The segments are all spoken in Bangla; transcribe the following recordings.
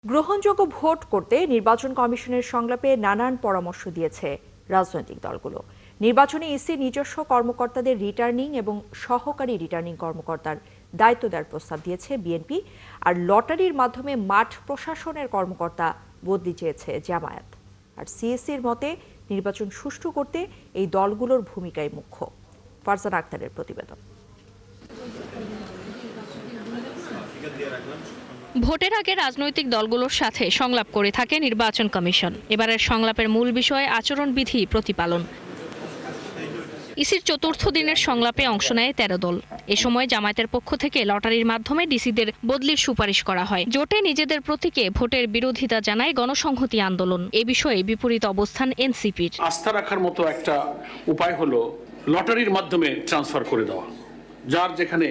গ্রহণযোগ্য ভোট করতে নির্বাচন কমিশনের সংলাপে নানান পরামর্শ দিয়েছে রাজনৈতিক দলগুলো। নির্বাচনে ইসির নিজস্ব কর্মকর্তাদের রিটার্নিং এবং সহকারী রিটার্নিং কর্মকর্তার দায়িত্ব দেওয়ার প্রস্তাব দিয়েছে বিএনপি, আর লটারির মাধ্যমে মাঠ প্রশাসনের কর্মকর্তা বদলি চেয়েছে জামায়াত। আর সিএসির মতে নির্বাচন সুষ্ঠু করতে এই দলগুলোর ভূমিকাই মুখ্য। ফারজানা আক্তারের প্রতিবেদন। ভোটের আগে রাজনৈতিক দলগুলোর সাথে সংলাপ করে থাকে নির্বাচন কমিশন। এবারের সংলাপের মূল বিষয় আচরণবিধি প্রতিপালন। ইসির চতুর্থ দিনের সংলাপে অংশ নেয় ১৩ দল। এ সময় জামায়াতের পক্ষ থেকে লটারির মাধ্যমে ডিসিদের বদলির সুপারিশ করা হয়। জোটে নিজেদের প্রতীকে ভোটের বিরোধিতা জানায় গণসংহতি আন্দোলন। এ বিষয়ে বিপরীত অবস্থান এনসিপির। আস্থা রাখার মতো একটা উপায় হলো লটারির মাধ্যমে ট্রান্সফার করে দেওয়া, যার যেখানে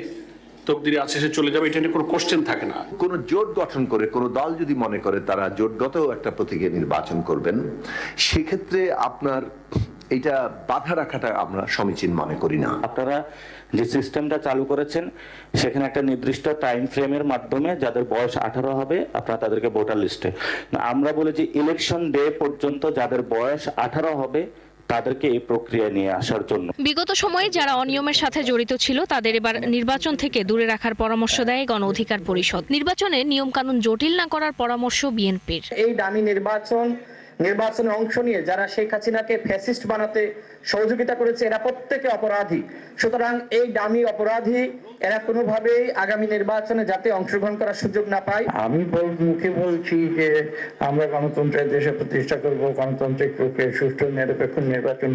তকদিরে আছে সে চলে যাবে, এটা নিয়ে কোনো কোশ্চেন থাকে না। কোন জোট গঠন করে কোন দল যদি মনে করে তারা জোটগত একটা প্রতীকে নির্বাচন করবেন, সেক্ষেত্রে আপনার এটা বাধা রাখাটা আমরা সমীচীন মনে করি না। আপনারা যে সিস্টেমটা চালু করেছেন সেখানে একটা নির্দিষ্ট টাইম ফ্রেমের মাধ্যমে যাদের বয়স 18 হবে আপনারা তাদেরকে ভোটার লিস্টে, আমরা বলে যে ইলেকশন ডে পর্যন্ত যাদের বয়স 18 হবে তাদেরকে এই প্রক্রিয়া নিয়ে আসার জন্য। বিগত সময়ে যারা অনিয়মের সাথে জড়িত ছিল তাদের এবার নির্বাচন থেকে দূরে রাখার পরামর্শ দেয় গণ অধিকার পরিষদ। নির্বাচনে নিয়মকানুন জটিল না করার পরামর্শ বিএনপির। এই দামি নির্বাচনে অংশ নিয়ে যারা শেখ হাসিনাকে ফ্যাসিস্ট বানাতে সহযোগিতা করেছে এরা প্রত্যেকে অপরাধী। সুতরাং এই দামি অপরাধী এরা কোনোভাবেই আগামী নির্বাচনে যাতে অংশগ্রহণ করার সুযোগ না পায়। আমি মুখে বলছি যে আমরা গণতন্ত্রের দেশে প্রতিষ্ঠা করব, গণতান্ত্রিক পক্ষে সুষ্ঠু নিরপেক্ষ নির্বাচন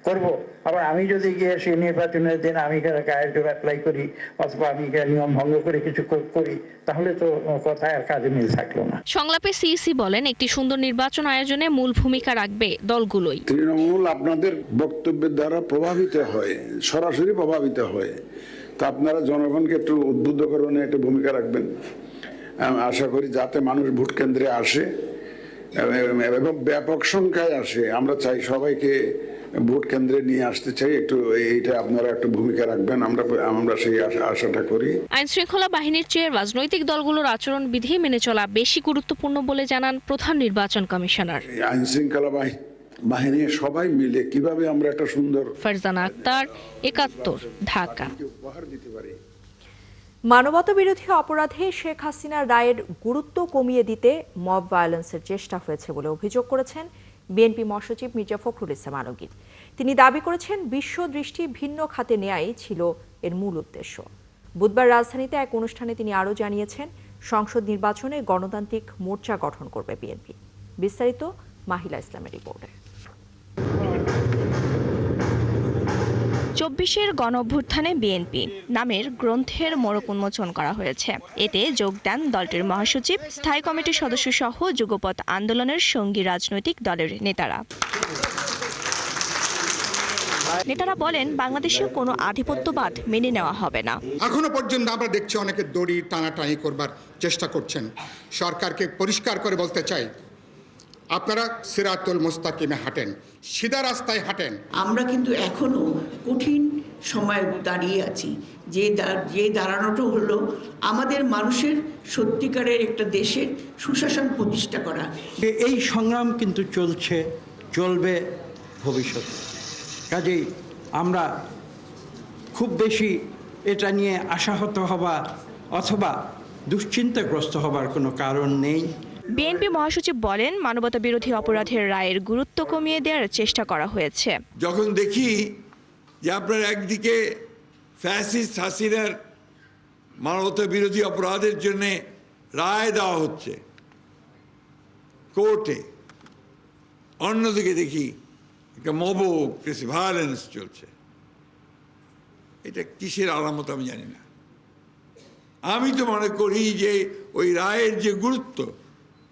করব। আবার আমি যদি গিয়ে সেই নির্বাচনের দিন আমি গায়ের জোর অ্যাপ্লাই করি অথবা আমি নিয়ম ভঙ্গ করে কিছু করি, তাহলে তো কথায় আর কাজে মিল থাকলো না। সংলাপে সিইসি বলেন একটি সুন্দর নির্বাচন আয়োজনে মূল ভূমিকা রাখবে দলগুলোই। তৃণমূল আপনাদের বক্তব্যের দ্বারা প্রভাবিত হয়, সরাসরি প্রভাবিত হয়, তা আপনারা জনগণকে একটু উদ্বুদ্ধ করবেন, একটা ভূমিকা রাখবেন। আশা করি যাতে মানুষ ভোট কেন্দ্রে আসে এবং ব্যাপক সংখ্যায় আসে। আমরা চাই সবাইকে ভোট কেন্দ্রে নিয়ে আসতে চাই, একটু এইটা আপনারা একটু ভূমিকা রাখবেন, আমরা সেই আশাটা করি। আইন শৃঙ্খলা বাহিনীর চেয়ে রাজনৈতিক দলগুলোর আচরণবিধি মেনে চলা বেশি গুরুত্বপূর্ণ বলে জানান প্রধান নির্বাচন কমিশনার। আইন শৃঙ্খলা বাহিনী সবাই মিলে কিভাবে আমরা একটা সুন্দর। ফারজানা আক্তার, ৭১, ঢাকা। মানবতাবিরোধী অপরাধে শেখ হাসিনার রায়ের গুরুত্ব কমিয়ে দিতে মব ভায়োলেন্সের চেষ্টা হয়েছে বলে অভিযোগ করেছেন বিএনপি মহাসচিব মির্জা ফখরুল ইসলাম আলমগীর। তিনি দাবি করেছেন বিশ্ব দৃষ্টি ভিন্ন খাতে নেয়াই ছিল এর মূল উদ্দেশ্য। বুধবার রাজধানীতে এক অনুষ্ঠানে তিনি আরও জানিয়েছেন সংসদ নির্বাচনে গণতান্ত্রিক মোর্চা গঠন করবে বিএনপি। বিস্তারিত মাহিলা ইসলামের রিপোর্টে। ২৪-এর গণঅভ্যুত্থানে বিএনপি নামের গ্রন্থের মোড়ক উন্মোচন করা হয়েছে। এতে যোগ দেন দলটির মহাসচিব, স্থায়ী কমিটির সদস্য সহ যুগপৎ আন্দোলনের সঙ্গী রাজনৈতিক দলের নেতারা। নেতারা বলেন বাংলাদেশে কোনো আধিপত্যবাদ মেনে নেওয়া হবে না। এখনো পর্যন্ত আমরা দেখছি অনেকে দড়ি টানাটানি করবার চেষ্টা করছেন। সরকারকে পরিষ্কার করে বলতে চাই, আপনারা সিরাতুল মুস্তাকিমে হাঁটেন, সিধা রাস্তায় হাঁটেন। আমরা কিন্তু এখনো কঠিন সময় দাঁড়িয়ে আছি, যে দাঁড়ানোটা হলো আমাদের মানুষের সত্যিকারের একটা দেশের সুশাসন প্রতিষ্ঠা করা। এই সংগ্রাম কিন্তু চলবে ভবিষ্যতে। কাজেই আমরা খুব বেশি এটা নিয়ে আশাহত হবা অথবা দুশ্চিন্তাগ্রস্ত হবার কোনো কারণ নেই। বিএনপি মহাসচিব বলেন মানবতাবিরোধী অপরাধের রায়ের গুরুত্ব কমিয়ে দেওয়ার চেষ্টা করা হয়েছে। যখন দেখি যে আপনার একদিকে ফ্যাসিস্ট হাসিনার মানবতাবিরোধী অপরাধের জন্য রায় দেওয়া হচ্ছে কোর্টে, অন্যদিকে দেখি একটা মব ভায়োলেন্স চলছে, এটা কিসের আলামত আমি জানি না। আমি তো মনে করি যে ওই রায়ের যে গুরুত্ব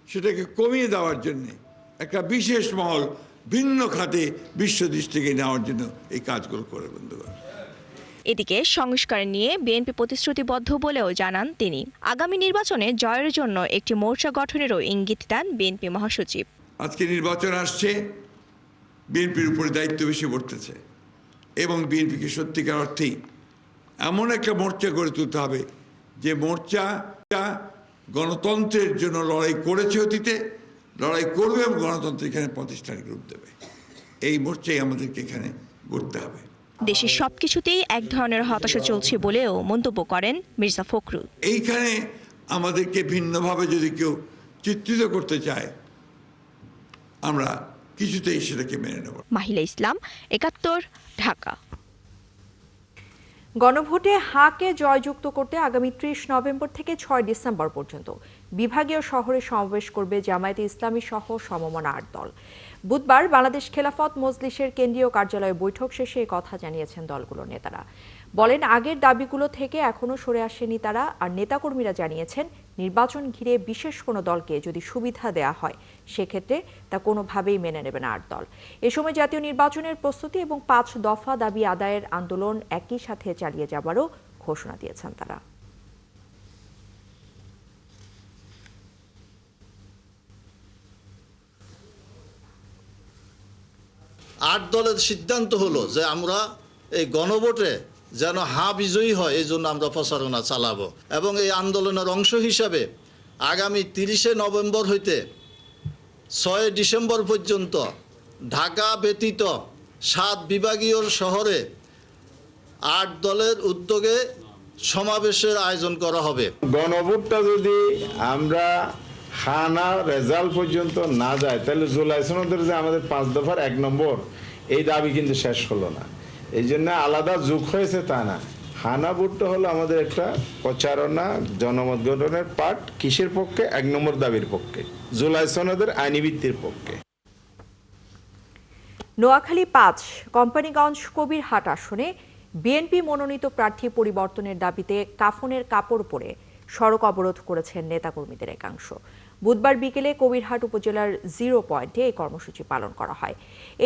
সেটাকে কমিয়ে দেওয়ার জন্যে একটা বিশেষ মহল ভিন্ন খাতে বিশ্ব দৃষ্টিকে নেওয়ার জন্য এই কাজগুলো করে বন্ধুগণ। এদিকে সংস্কার নিয়ে বিএনপি প্রতিশ্রুতিবদ্ধ বলেও জানান তিনি। আগামী নির্বাচনে জয়ের জন্য একটি মোর্চা গঠনেরও ইঙ্গিত দেন বিএনপি মহাসচিব। আজকে নির্বাচন আসছে, বিএনপির উপরে দায়িত্ব বেশি পড়তেছে এবং বিএনপিকে সত্যিকার অর্থেই এমন একটা মোর্চা গড়ে তুলতে হবে যে মোর্চা গণতন্ত্রের জন্য লড়াই করেছে অতীতে, লড়াই করবে এবং গণতন্ত্র এখানে প্রতিষ্ঠার রূপ দেবে। এই মোর্চাই আমাদেরকে এখানে করতে হবে। দেশের সবকিছুতেই এক ধরনের হতাশা চলছে বলেও মন্তব্য করেন মির্জা ফখরুল। এইখানে আমাদেরকে ভিন্নভাবে যদি কেউ চিত্রিত করতে চায়, আমরা কিছুতেই সেটাকে মেনে নেব। মাহিলা ইসলাম, ৭১, ঢাকা। গণভোটে হাকে জয়যুক্ত করতে আগামী ৩০ নভেম্বর থেকে ৬ ডিসেম্বর পর্যন্ত বিভাগীয় শহরে সমাবেশ করবে জামায়াতে ইসলামী সহ সমমনা ৮ দল। বুধবার বাংলাদেশ খেলাফত মজলিসের কেন্দ্রীয় কার্যালয়ে বৈঠক শেষে এই কথা জানিয়েছেন দলগুলোর নেতারা। বলেন, আগের দাবিগুলো থেকে এখনো সরে আসেনি তারা। আর নেতাকর্মীরা জানিয়েছেন, নির্বাচন ঘিরে বিশেষ কোনো দলকে যদি সুবিধা দেয়া হয় সেক্ষেত্রে তা কোনোভাবেই মেনে নেবে না ৮ দল। এ সময় জাতীয় নির্বাচনের প্রস্তুতি এবং ৫ দফা দাবি আদায়ের আন্দোলন একই সাথে চালিয়ে যাবারও ঘোষণা দিয়েছেন তারা। ৮ দলের সিদ্ধান্ত হলো যে আমরা এই গণভোটে যেন বিজয়ী হয়, এই জন্য আমরা প্রচারণা চালাবো এবং এই আন্দোলনের অংশ হিসাবে আগামী ৩০ নভেম্বর হইতে ৬ ডিসেম্বর পর্যন্ত ঢাকা ব্যতীত ৭ বিভাগীয় শহরে ৮ দলের উদ্যোগে সমাবেশের আয়োজন করা হবে। গণভোটটা যদি আমরা খানা রেজাল্ট পর্যন্ত না যায়, তাহলে জুলাই সনদের যে আমাদের ৫ দফার ১ নম্বর এই দাবি কিন্তু শেষ হলো না। এই জন্য আলাদা যুগ হয়েছে তা না। হানা ভোটটা হলো আমাদের একটা প্রচারণা, জনমত গঠনের পার্ট। কিসের পক্ষে? ১ নম্বর দাবির পক্ষে, জুলাই সনদের আইনি ভিত্তির পক্ষে। নোয়াখালী ৫ কোম্পানিগঞ্জ কবিরহাট আসনে বিএনপি মনোনীত প্রার্থী পরিবর্তনের দাবিতে কাফনের কাপড় পরে সড়ক অবরোধ করেছেন নেতাকর্মীদের একাংশ। বুধবার বিকেলে কবিরহাট উপজেলার 0 পয়েন্টে এই কর্মসূচি পালন করা হয়।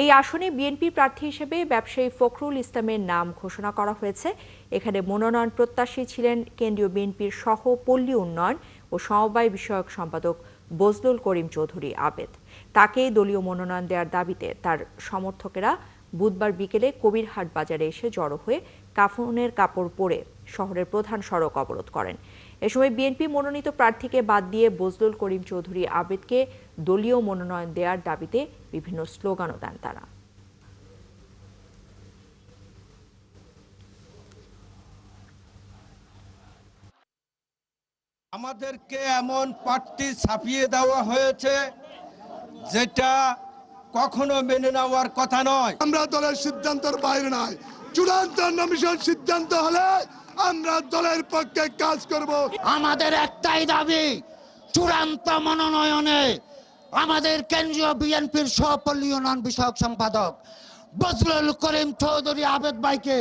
এই আসনে বিএনপি প্রার্থী হিসেবে ব্যবসায়ী ফখরুল ইসলামের নাম ঘোষণা করা হয়েছে। এখানে মনোনয়ন প্রত্যাশী ছিলেন কেন্দ্রীয় বিএনপির সহ পল্লী উন্নয়ন ও সমবায় বিষয়ক সম্পাদক বজলুল করিম চৌধুরী আবেদ। তাকেই দলীয় মনোনয়ন দেওয়ার দাবিতে তার সমর্থকেরা বুধবার বিকেলে কবিরহাট বাজারে এসে জড়ো হয়ে কাফনের কাপড় পরে শহরের প্রধান সড়ক অবরোধ করেন। এ সময় বিএনপি মনোনীত প্রার্থীকে বাদ দিয়ে বজলুল করিম চৌধুরী আবেদকে দলীয় মনোনয়ন দেওয়ার দাবিতে বিভিন্ন স্লোগানও দেন তারা। আমাদেরকে এমন প্রার্থী ছাপিয়ে দেওয়া হয়েছে যেটা কখনো মেনে নেওয়ার কথা নয়। আমরা দলের সিদ্ধান্তের বাইরে নয়। চূড়ান্ত নমিশন সিদ্ধান্ত হলে আমরা দলের পক্ষে কাজ করব। আমাদের একটাই দাবি, চূড়ান্ত মনোনয়নে আমাদের কেন্দ্রীয় বিএনপির সহপল্লী উন্নয়ন বিষয়ক সম্পাদক বজলুল করিম চৌধুরী আবেদ ভাইকে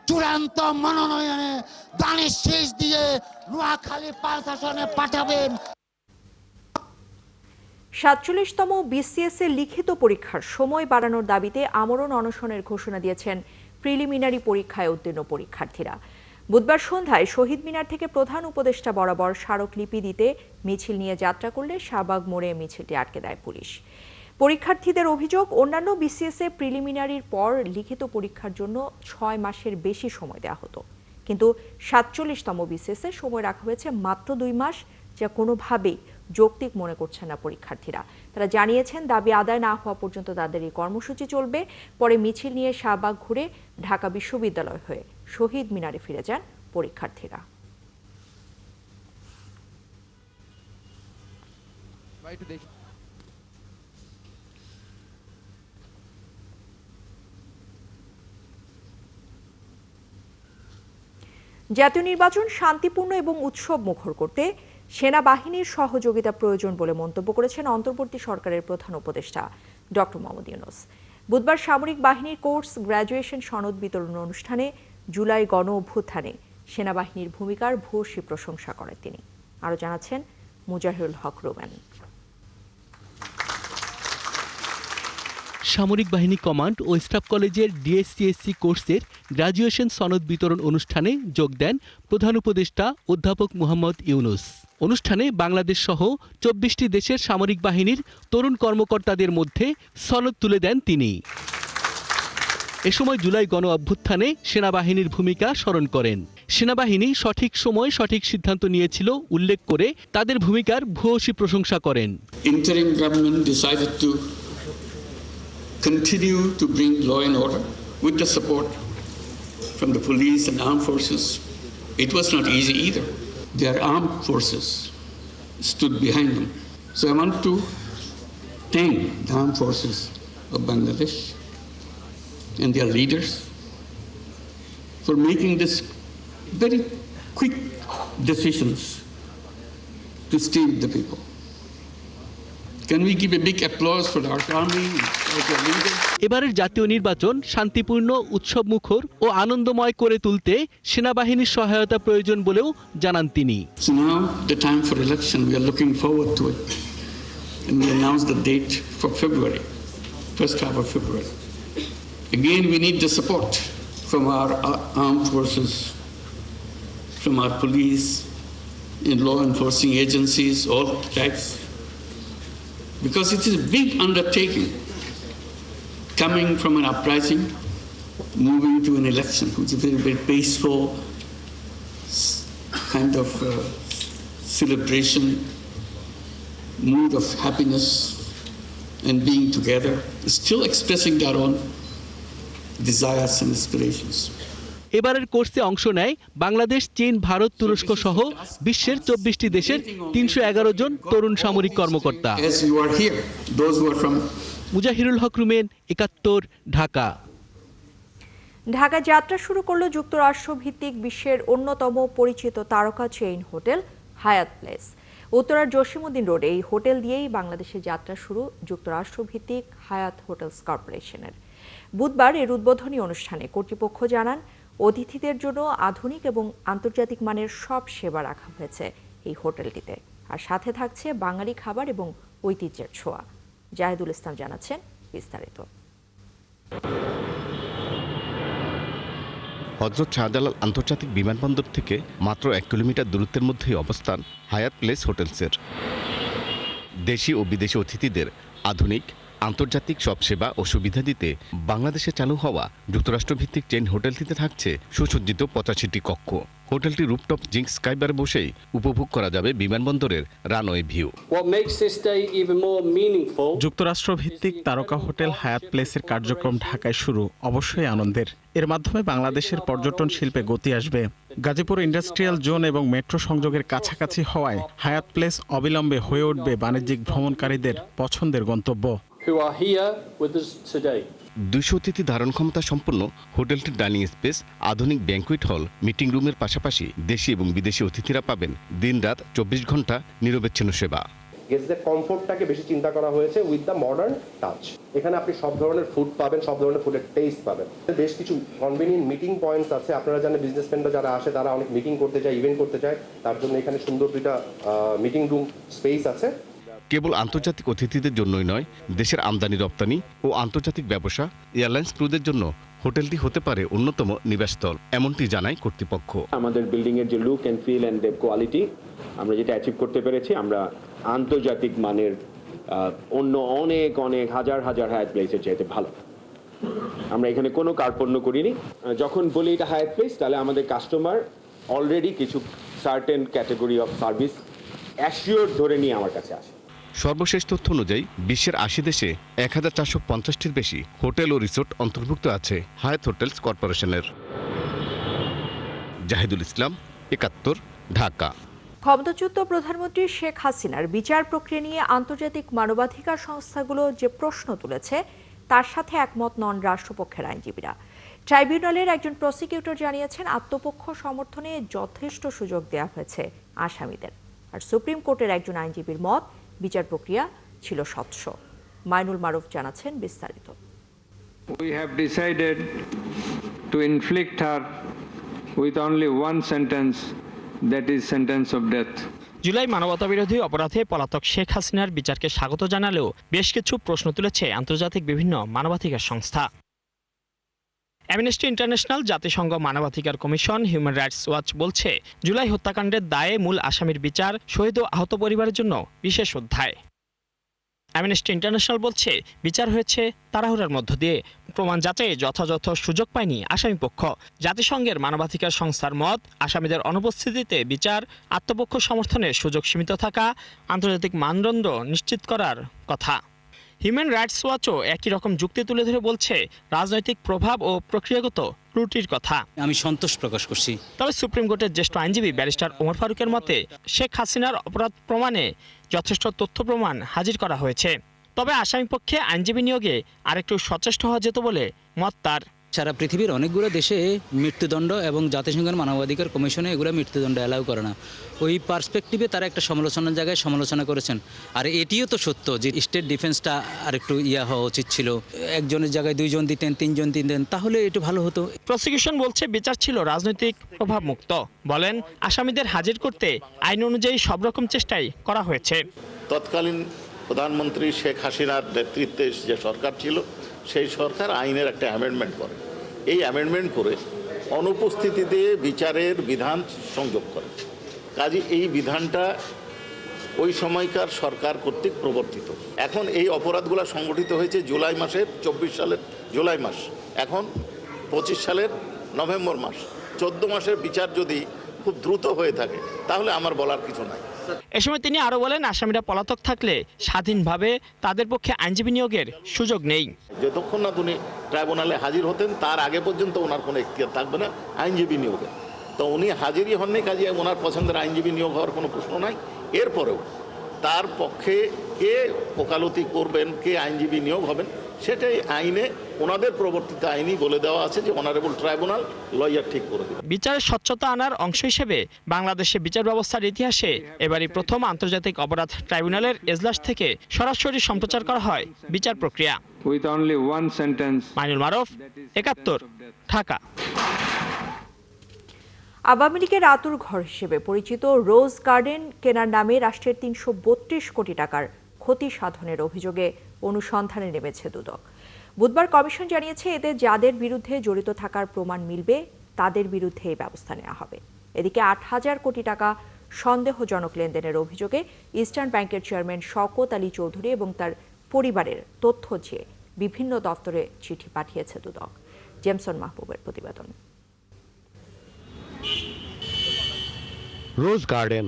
চূড়ান্ত মনোনয়নে দানের শেষ দিয়ে নোয়াখালী ৫ আসনে পাঠাবেন। ৪৭তম বিসিএস এর লিখিত পরীক্ষার সময় বাড়ানোর দাবিতে আমরণ অনশনের ঘোষণা দিয়েছেন প্রিলিমিনারি পরীক্ষায় উত্তীর্ণ পরীক্ষার্থীরা। বুধবার সন্ধ্যায় শহীদ মিনার থেকে প্রধান উপদেষ্টা বরাবর স্মারকলিপি দিতে মিছিল নিয়ে যাত্রা করলে শাহবাগ মোড়ে মিছিলটি আটকে দেয় পুলিশ। পরীক্ষার্থীদের অভিযোগ, অন্যান্য বিসিএস এ প্রিলিমিনারির পর লিখিত পরীক্ষার জন্য ৬ মাসের বেশি সময় দেওয়া হতো, কিন্তু ৪৭তম বিসিএস এ সময় রাখা হয়েছে মাত্র ২ মাস, যা কোনোভাবেই যৌক্তিক মনে করছেন না পরীক্ষার্থীরা। তারা জানিয়েছেন, দাবি আদায় না হওয়া পর্যন্ত তাদের এই কর্মসূচি চলবে। পরে মিছিল নিয়ে শাহবাগ ঘুরে ঢাকা বিশ্ববিদ্যালয় হয়ে শহীদ মিনারে ফিরে যান পরীক্ষার্থীরা। জাতীয় নির্বাচন শান্তিপূর্ণ এবং উৎসব মুখর করতে সেনাবাহিনীর সহযোগিতা প্রয়োজন বলে মন্তব্য করেছেন অন্তর্বর্তী সরকারের প্রধান উপদেষ্টা ডক্টর মোহাম্মদ ইউনূস। বুধবার সামরিক বাহিনীর কোর্স গ্র্যাজুয়েশন সনদ বিতরণ অনুষ্ঠানে জুলাই গণ অভ্যুত্থানে সেনাবাহিনীর ভূমিকার ভূয়সী প্রশংসা করেন তিনি। আরও জানাচ্ছেন মুজাহিরুল হক রুবেন। সামরিক বাহিনী কমান্ড ও স্টাফ কলেজের ডিএসসিএসসি কোর্সের গ্র্যাজুয়েশন সনদ বিতরণ অনুষ্ঠানে যোগ দেন প্রধান উপদেষ্টা অধ্যাপক মোহাম্মদ ইউনূস। অনুষ্ঠানে বাংলাদেশ সহ ২৪টি দেশের সামরিক বাহিনীর তরুণ কর্মকর্তাদের মধ্যে সনদ তুলে দেন তিনি। এ সময় জুলাই গণ অভ্যুত্থানে সেনাবাহিনীর ভূমিকা স্মরণ করেন। সেনাবাহিনী সঠিক সময় সঠিক সিদ্ধান্ত নিয়েছিল উল্লেখ করে তাদের ভূমিকার ভূয়সী প্রশংসা করেন। Interim government decided to continue to bring law and order with the support from the police and armed forces. It was not easy either. Their armed forces stood behind them. So I want to thank the armed forces of Bangladesh and their leaders for making this very quick decisions to steal the people. Can we give a big applause for our army and their leaders? এবারের জাতীয় নির্বাচন শান্তিপূর্ণ, উৎসবমুখর ও আনন্দময় করে তুলতে সেনাবাহিনীর সহায়তা প্রয়োজন বলেও জানান তিনি। So now the time for election, we are looking forward to it. And we announced the date for February, first half of February. Again, we need the support from our armed forces, from our police, and law enforcing agencies, all types. Because it is a big undertaking coming from an uprising, moving to an election, which is a very, very peaceful kind of celebration, mood of happiness and being together, still expressing their own desires and aspirations. এবারের কোর্সে অংশ নেয় বাংলাদেশ, চীন, ভারত, তুরস্ক সহ বিশ্বের 24টি দেশের 311 জন তরুণ সামরিক কর্মকর্তা। মুজাহিরুল হক রুমেন, 71, ঢাকা। ঢাকা যাত্রা শুরু করল যুক্তরাষ্ট্র ভিত্তিক বিশ্বের অন্যতম পরিচিত তারকা চেইন হোটেল হায়াত প্লেস। উত্তরার জসিমউদ্দিন রোডে এই হোটেল দিয়েই বাংলাদেশের যাত্রা শুরু যুক্তরাষ্ট্র ভিত্তিক হায়াত হোটেলস কর্পোরেশনের। বুধবার এর উদ্বোধনী অনুষ্ঠানে কর্তৃপক্ষ জানান, অতিথিদের জন্য আধুনিক এবং আন্তর্জাতিক মানের সব সেবা রাখা হয়েছে এই হোটেলটিতে, আর সাথে থাকছে বাঙালি খাবার এবং ঐতিহ্যের ছোঁয়া। জাহিদুল ইসলাম জানাচ্ছেন বিস্তারিত। হযরত শাহজালাল আন্তর্জাতিক বিমানবন্দর থেকে মাত্র 1 কিলোমিটার দূরত্বের মধ্যেই অবস্থান হায়াত প্লেস হোটেলসের। দেশি ও বিদেশি অতিথিদের আধুনিক আন্তর্জাতিক সব সেবা ও সুবিধা দিতে বাংলাদেশে চালু হওয়া যুক্তরাষ্ট্রভিত্তিক চেইন হোটেলটিতে থাকছে সুসজ্জিত 85টি কক্ষ। হোটেলটি রুফটপ জিঙ্ক স্কাইবার বসেই উপভোগ করা যাবে বিমানবন্দরের রানওয়ে ভিউ। যুক্তরাষ্ট্র ভিত্তিক তারকা হোটেল হায়াত প্লেসের কার্যক্রম ঢাকায় শুরু অবশ্যই আনন্দের। এর মাধ্যমে বাংলাদেশের পর্যটন শিল্পে গতি আসবে। গাজীপুর ইন্ডাস্ট্রিয়াল জোন এবং মেট্রো সংযোগের কাছাকাছি হওয়ায় হায়াত প্লেস অবিলম্বে হয়ে উঠবে বাণিজ্যিক ভ্রমণকারীদের পছন্দের গন্তব্য। 200 অতিথি ধারণ ক্ষমতা সম্পন্ন হোটেলটির ডাইনিং স্পেস, আধুনিক ব্যাংকুয়েট হল, মিটিং রুমের পাশাপাশি দেশি এবং বিদেশি অতিথিরা পাবেন দিনরাত 24 ঘন্টা নিরবচ্ছিন্ন সেবা। গেস্টদের কমফোর্টটাকে বেশি চিন্তা করা হয়েছে উইথ দ্য মডার্ন টাচ। এখানে আপনি সব ধরনের ফুড পাবেন, সব ধরনের ফুডের টেস্ট পাবেন। বেশ কিছু কনভেনিয়েন্ট মিটিং পয়েন্টস আছে। আপনারা জানেন বিজনেসম্যানরা যারা আসে তারা অনেক মিটিং করতে চায়, ইভেন্ট করতে চায়, তার জন্য এখানে সুন্দর দুইটা মিটিং রুম স্পেস আছে। কেবল আন্তর্জাতিক অতিথিদের জন্যই নয়, দেশের আমদানি রপ্তানি ও আন্তর্জাতিক ব্যবসা, এয়ারলাইন্স ক্রুদের জন্য হোটেলটি হতে পারে অন্যতম নিবাসস্থল, এমনটি জানায় কর্তৃপক্ষ। আমাদের বিল্ডিং এর যে look and feel and quality আমরা যেটা অ্যাচিভ করতে পেরেছি, আমরা আন্তর্জাতিক মানের অন্য অনেক অনেক হাজার হাজার হায়াত প্লেসের চাইতে ভালো। আমরা এখানে কোনো কার্পণ্য করিনি। যখন বলি এটা হায়াত প্লেস, তাহলে আমাদের কাস্টমার অলরেডি কিছু certain category of service assure ধরে নিয়ে আমার কাছে আসে। সর্বশেষ তথ্য অনুযায়ী বিশ্বের 80 দেশে 1450টির বেশি হোটেল ও রিসোর্ট অন্তর্ভুক্ত আছে হায়াত হোটেলস কর্পোরেশনের। জাহিদুল ইসলাম, 71, ঢাকা। ক্ষমতাচ্যুত প্রধানমন্ত্রী শেখ হাসিনার বিচার প্রক্রিয়া নিয়ে আন্তর্জাতিক মানবাধিকার সংস্থাগুলো যে প্রশ্ন তুলেছে তার সাথে একমত নন রাষ্ট্রপক্ষের আইনজীবীরা। ট্রাইব্যুনালের একজন প্রসিকিউটর জানিয়েছেন, আত্মপক্ষ সমর্থনে যথেষ্ট সুযোগ দেওয়া হয়েছে আসামিদের। আর সুপ্রিম কোর্টের একজন আইনজীবীর মত, বিচার প্রক্রিয়া ছিল স্বচ্ছ। মাইনুল মারুফ জানাচ্ছেন বিস্তারিত। We have decided to inflict her with only one sentence, that is sentence of death. July মানবতাবিরোধী অপরাধে পলাতক শেখ হাসিনার বিচারকে স্বাগত জানালেও বেশ কিছু প্রশ্ন তুলেছে আন্তর্জাতিক বিভিন্ন মানবাধিকার সংস্থা। অ্যামনেস্টি ইন্টারন্যাশনাল, জাতিসংঘ মানবাধিকার কমিশন, হিউম্যান রাইটস ওয়াচ বলছে, জুলাই হত্যাকাণ্ডের দায়ে মূল আসামির বিচার, শহীদ ও আহত পরিবারের জন্য বিশেষ অধ্যায়। অ্যামনেস্টি ইন্টারন্যাশনাল বলছে বিচার হয়েছে তাড়াহুড়ার মধ্য দিয়ে, প্রমাণ যাচাইয়ে যথাযথ সুযোগ পায়নি আসামিপক্ষ। জাতিসংঘের মানবাধিকার সংস্থার মত, আসামিদের অনুপস্থিতিতে বিচার, আত্মপক্ষ সমর্থনের সুযোগ সীমিত থাকা, আন্তর্জাতিক মানদণ্ড নিশ্চিত করার কথা। হিউম্যান রাইটস ওয়াচও একই রকম যুক্তি তুলে ধরে বলছে রাজনৈতিক প্রভাব ও প্রক্রিয়াগত ত্রুটির কথা। আমি সন্তোষ প্রকাশ করছি। তবে সুপ্রিম কোর্টের জ্যেষ্ঠ আইনজীবী ব্যারিস্টার ওমর ফারুকের মতে শেখ হাসিনার অপরাধ প্রমাণে যথেষ্ট তথ্য প্রমাণ হাজির করা হয়েছে। তবে আসামিপক্ষে আইনজীবী নিয়োগে আরেকটু সচেষ্ট হওয়া যেত বলে মত তার। সারা পৃথিবীর অনেকগুলো দেশে মৃত্যুদণ্ড এবং জাতিসংঘের মানবাধিকার কমিশনে এগুলো মৃত্যুদণ্ড অ্যালাউ করে না। ওই পার্সপেক্টিভে তারা একটা সমালোচনার জায়গায় সমালোচনা করেছেন। আর এটিও তো সত্য যে স্টেট ডিফেন্সটা আরেকটু হওয়া উচিত ছিল, একজনের জায়গায় 2 জন দিতেন, 3 জন দিতেন, তাহলে একটু ভালো হতো। প্রসিকিউশন বলছে বিচার ছিল রাজনৈতিক প্রভাব মুক্ত। বলেন আসামিদের হাজির করতে আইন অনুযায়ী সব রকম চেষ্টাই করা হয়েছে। তৎকালীন প্রধানমন্ত্রী শেখ হাসিনার নেতৃত্বে যে সরকার ছিল, সেই সরকার আইনের একটা অ্যামেন্ডমেন্ট করে। এই অ্যামেন্ডমেন্ট করে অনুপস্থিতিতে বিচারের বিধান সংযোগ করে। কাজে এই বিধানটা ওই সময়কার সরকার কর্তৃক প্রবর্তিত। এখন এই অপরাধগুলো সংগঠিত হয়েছে জুলাই মাসের 24 সালের জুলাই মাস, এখন 25 সালের নভেম্বর মাস। 14 মাসের বিচার যদি খুব দ্রুত হয়ে থাকে তাহলে আমার বলার কিছু নাই। এ সময় তিনি আরো বলেন আসামিরা পলাতক থাকলে স্বাধীনভাবে তাদের পক্ষে আইনজীবী নিয়োগের সুযোগ নেই। যতক্ষণ না উনি ট্রাইব্যুনালে হাজির হতেন তার আগে পর্যন্ত ওনার কোনো এখতিয়ার থাকবে না আইনজীবী নিয়োগে। তো উনি হাজিরই হননি, কাজে ওনার পছন্দের আইনজীবী নিয়োগ হওয়ার কোনো প্রশ্ন নাই। এরপরেও তার পক্ষে কে ওকালতি করবেন, কে আইনজীবী নিয়োগ হবেন, সেটাই আইনে ওনাদের প্রবর্তিত আইনই বলে দেওয়া আছে যে অনারেবল ট্রাইব্যুনাল লয়ার ঠিক করে দেবে। বিচারের স্বচ্ছতা আনার অংশ হিসেবে বাংলাদেশে বিচার ব্যবস্থার ইতিহাসে এবারই প্রথম আন্তর্জাতিক অপরাধ ট্রাইব্যুনালের এজলাস থেকে সরাসরি সম্প্রচার করা হয় বিচার প্রক্রিয়া। With only one sentence. Mainul মারুফ, 71, ঢাকা। আওয়ামী লীগের আতুর ঘর হিসেবে পরিচিত রোজ গার্ডেন কেনার নামে রাষ্ট্রের 332 কোটি টাকার ক্ষতি সাধনের অভিযোগে অনুসন্ধানে নেমেছে দুদক। বুধবার কমিশন জানিয়েছে এতে যাদের বিরুদ্ধে জড়িত থাকার প্রমাণ মিলবে তাদের বিরুদ্ধে এই ব্যবস্থা নেওয়া হবে। এদিকে 8,000 কোটি টাকা সন্দেহজনক লেনদেনের অভিযোগে ইস্টার্ন ব্যাংকের চেয়ারম্যান শওকত আলী চৌধুরী এবং তার পরিবারের তথ্য চেয়ে বিভিন্ন দপ্তরে চিঠি পাঠিয়েছে দুদক। জেমসন মাহবুবের প্রতিবেদন। রোজ গার্ডেন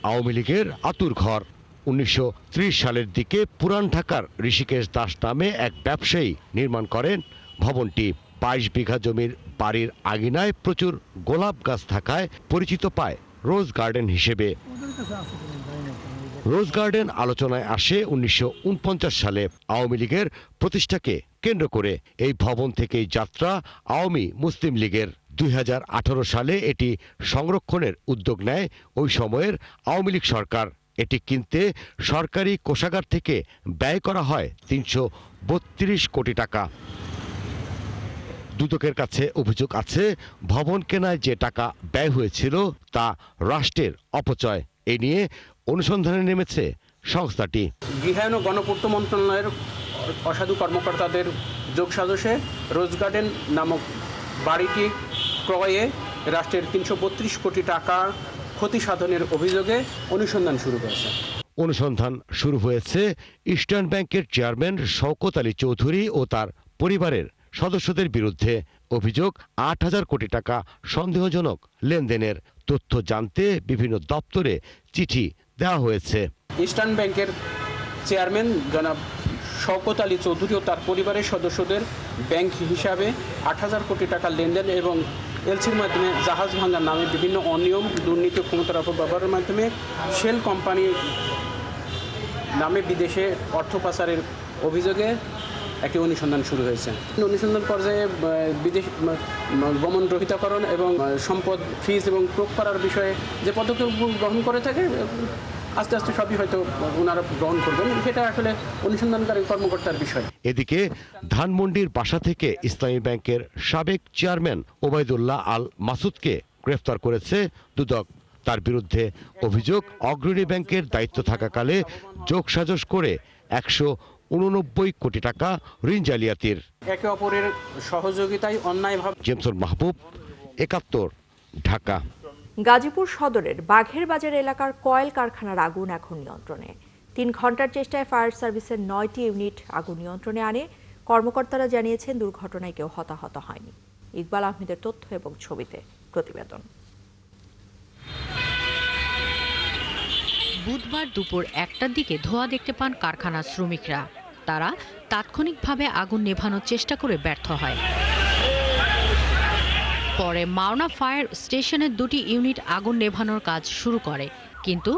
আওয়ামী লীগের আতুর ঘর। 1930 সালের দিকে পুরান ঢাকার ঋষিকেশ দাস নামে এক ব্যবসায়ী নির্মাণ করেন ভবনটি। 22 বিঘা জমির বাড়ির আঙিনায় প্রচুর গোলাপ গাছ থাকায় পরিচিত পায় রোজ গার্ডেন হিসেবে। রোজ গার্ডেন আলোচনায় আসে 1949 সালে আওয়ামী লীগের প্রতিষ্ঠাকে কেন্দ্র করে। এই ভবন থেকেই যাত্রা আওয়ামী মুসলিম লীগের। 2018 সালে এটি সংরক্ষণের উদ্যোগ নেয় ওই সময়ের আওয়ামী লীগ সরকার। এটি কিনতে সরকারি কোষাগার থেকে ব্যয় করা হয় 332 কোটি টাকা। দুদকের কাছে অভিযোগ আছে ভবন কেনায় যে টাকা ব্যয় হয়েছিল তা রাষ্ট্রের অপচয়। এ নিয়ে অনুসন্ধানে নেমেছে সংস্থাটি। গৃহায়ন ও গণপূর্ত মন্ত্রণালয়ের অসাধু কর্মকর্তাদের যোগসাজশে রোজ গার্ডেন নামক বাড়িটি ক্রয়ে রাষ্ট্রের 332 কোটি টাকা ক্ষতি সাধনের অভিযোগে অনুসন্ধান শুরু হয়েছে। অনুসন্ধান শুরু হয়েছে ইস্টার্ন ব্যাংকের চেয়ারম্যান শওকত আলী চৌধুরী ও তার পরিবারের সদস্যদের বিরুদ্ধে। অভিযোগ 8,000 কোটি টাকা সন্দেহজনক লেনদেনের। তথ্য জানতে বিভিন্ন দপ্তরে চিঠি দেওয়া হয়েছে। ইস্টার্ন ব্যাংকের চেয়ারম্যান জনাব শওকত আলী চৌধুরী ও তার পরিবারের সদস্যদের ব্যাংক হিসাবে 8,000 কোটি টাকা লেনদেন এবং এলসির মাধ্যমে জাহাজ ভাঙার নামে বিভিন্ন অনিয়ম, দুর্নীতি, ক্ষমতার অপব্যবহারের মাধ্যমে শেল কোম্পানি নামে বিদেশে অর্থ পাচারের অভিযোগে একটি অনুসন্ধান শুরু হয়েছে। অনুসন্ধান পর্যায়ে বিদেশ গমন রহিতকরণ এবং সম্পদ ফ্রিজ এবং ক্রোক করার বিষয়ে যে পদক্ষেপ গ্রহণ করে থাকে আস্তে আস্তে সবই হয়তো ওনারা গ্রহণ করবেন, সেটা আসলে অনুসন্ধানকারী কর্মকর্তার বিষয়। এদিকে ধানমন্ডির বাসা থেকে ইসলামী ব্যাংকের সাবেক চেয়ারম্যান ওবায়দুল্লাহ আল মাসুদকে গ্রেফতার করেছে দুদক। তার বিরুদ্ধে অভিযোগ অগ্রণী ব্যাংকের দায়িত্ব থাকাকালে যোগসাজশ করে 189 কোটি টাকা ঋণ জালিয়াতির। একে অপরের সহযোগিতায় অন্যায়ভাবে। জেমসন মাহবুব, 71, ঢাকা। গাজীপুর সদরের বাঘের বাজার এলাকার কয়েল কারখানার আগুন এখন নিয়ন্ত্রণে। 3 ঘন্টার চেষ্টায় ফায়ার সার্ভিসের 9টি ইউনিট আগুন নিয়ন্ত্রণে আনে। কর্মকর্তারা জানিয়েছেন দুর্ঘটনায় কেউ হতাহত হয়নি। ইকবাল আহমেদের তথ্য এবং ছবিতে প্রতিবেদন। বুধবার দুপুর 1টার দিকে ধোঁয়া দেখতে পান কারখানার শ্রমিকরা। তারা তাৎক্ষণিকভাবে আগুন নেভানোর চেষ্টা করে ব্যর্থ হয়। পরে মাওনা ফায়ার স্টেশনের 2টি ইউনিট আগুন নেভানোর কাজ শুরু করে, কিন্তু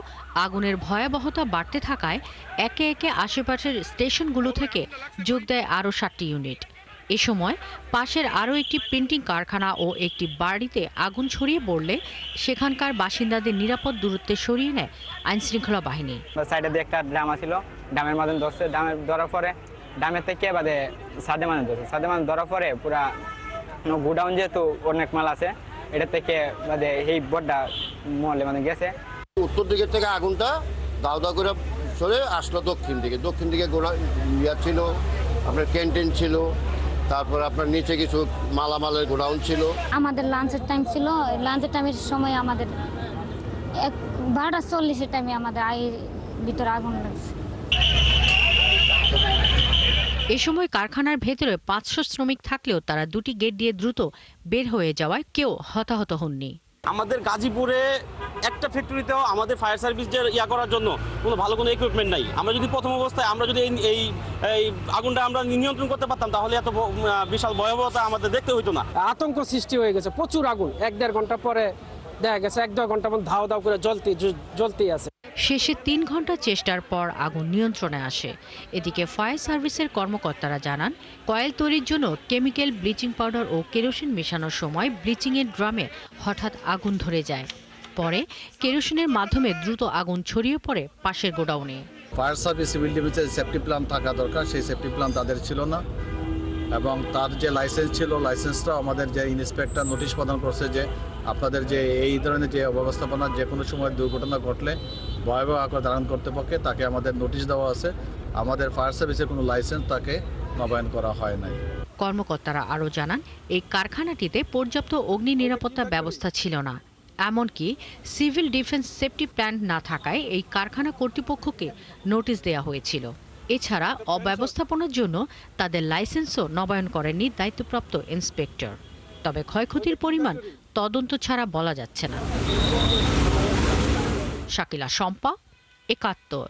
আগুনের ভয়াবহতা বাড়তে থাকায় একে একে আশেপাশের স্টেশনগুলো থেকে যোগ দেয় আরও 7টি ইউনিট। এ সময় পাশের আরও একটি প্রিন্টিং কারখানা ও একটি বাড়িতে আগুন ছড়িয়ে পড়লে সেখানকার বাসিন্দাদের নিরাপদ দূরত্বে সরিয়ে নেয় আইনশৃঙ্খলা বাহিনী। সাইডে দিয়ে একটা ড্রাম ছিল, ড্রামের মাধ্যমে ধরছে, ড্রামের ধরার পরে ড্রামের থেকে বাদে সাদে মানে ধরছে, সাদে মানে ধরার পরে পুরা গোডাউন যেহেতু অনেক মাল আছে, এটা থেকে বাদে এই বোর্ডটা মহলে মানে গেছে। উত্তর দিকের থেকে আগুনটা দাও দাও করে চলে আসলো দক্ষিণ দিকে। দক্ষিণ দিকে ইয়া ছিল, আপনার ক্যান্টিন ছিল, তারপর আপনার নিচে কিছু মালামালের গোডাউন ছিল। আমাদের লাঞ্চের টাইম ছিল, লাঞ্চের টাইমের সময় আমাদের 12:40-এর টাইমে আমাদের ভিতরে আগুন লাগছে। এ সময় কারখানার ভেতরে 500 শ্রমিক থাকলেও তারা 2টি গেট দিয়ে দ্রুত বের হয়ে যাওয়ায় কেউ হতাহত হননি। আমাদের গাজীপুরে একটা ফ্যাক্টরিতেও আমাদের ফায়ার সার্ভিস যে করার জন্য কোনো ভালো কোনো ইকুইপমেন্ট নাই। আমরা যদি প্রথম অবস্থায় আমরা যদি এই আগুনটা আমরা নিয়ন্ত্রণ করতে পারতাম, তাহলে এত বিশাল ভয়াবহতা আমাদের দেখতে হইতো না। আতঙ্ক সৃষ্টি হয়ে গেছে, প্রচুর আগুন। 1-1.5 ঘন্টা পরে দেখা গেছে 1-2 ঘন্টা মধ্যে ধাও ধাও করে জ্বলতেই আছে। শেষে 3 ঘন্টা চেষ্টার পর আগুন নিয়ন্ত্রণে আসে। এদিকে ফায়ার সার্ভিসের কর্মকর্তারা জানান, কয়েল তৈরির জন্য কেমিক্যাল ব্লিচিং পাউডার ও কেরোসিন মেশানোর সময় ব্লিচিংয়ের ড্রামে হঠাৎ আগুন ধরে যায়। পরে কেরোসিনের মাধ্যমে দ্রুত আগুন ছড়িয়ে পড়ে পাশের গোডাউনে। ফায়ার সার্ভিস সিভিল ডিফেন্সের সেফটি প্ল্যান থাকা দরকার, সেই সেফটি প্ল্যান তাদের ছিল না, এবং তার যে লাইসেন্স ছিল, লাইসেন্সটাও আমাদের যে ইন্সপেক্টর নোটিশ প্রদান করছে যে আপনাদের যে এই ধরনের যে ব্যবস্থাপনা যে কোনো সময় দুর্ঘটনা ঘটলে ভয়াবহ আকার ধারণ কর্তৃপক্ষে তাকে আমাদের নোটিশ দেওয়া আছে। আমাদের ফায়ার সার্ভিসের কোনো লাইসেন্স তাকে নবায়ন করা হয় নাই। কর্মকর্তারা আরও জানান, এই কারখানাটিতে পর্যাপ্ত অগ্নি নিরাপত্তা ব্যবস্থা ছিল না। এমনকি সিভিল ডিফেন্স সেফটি প্ল্যান না থাকায় এই কারখানা কর্তৃপক্ষকে নোটিশ দেওয়া হয়েছিল। এছাড়া অব্যবস্থাপনার জন্য তাদের লাইসেন্সও নবায়ন করেননি দায়িত্বপ্রাপ্ত ইন্সপেক্টর। তবে ক্ষয়ক্ষতির পরিমাণ তদন্ত ছাড়া বলা যাচ্ছে না। শাকিলা শম্পা, ৭১।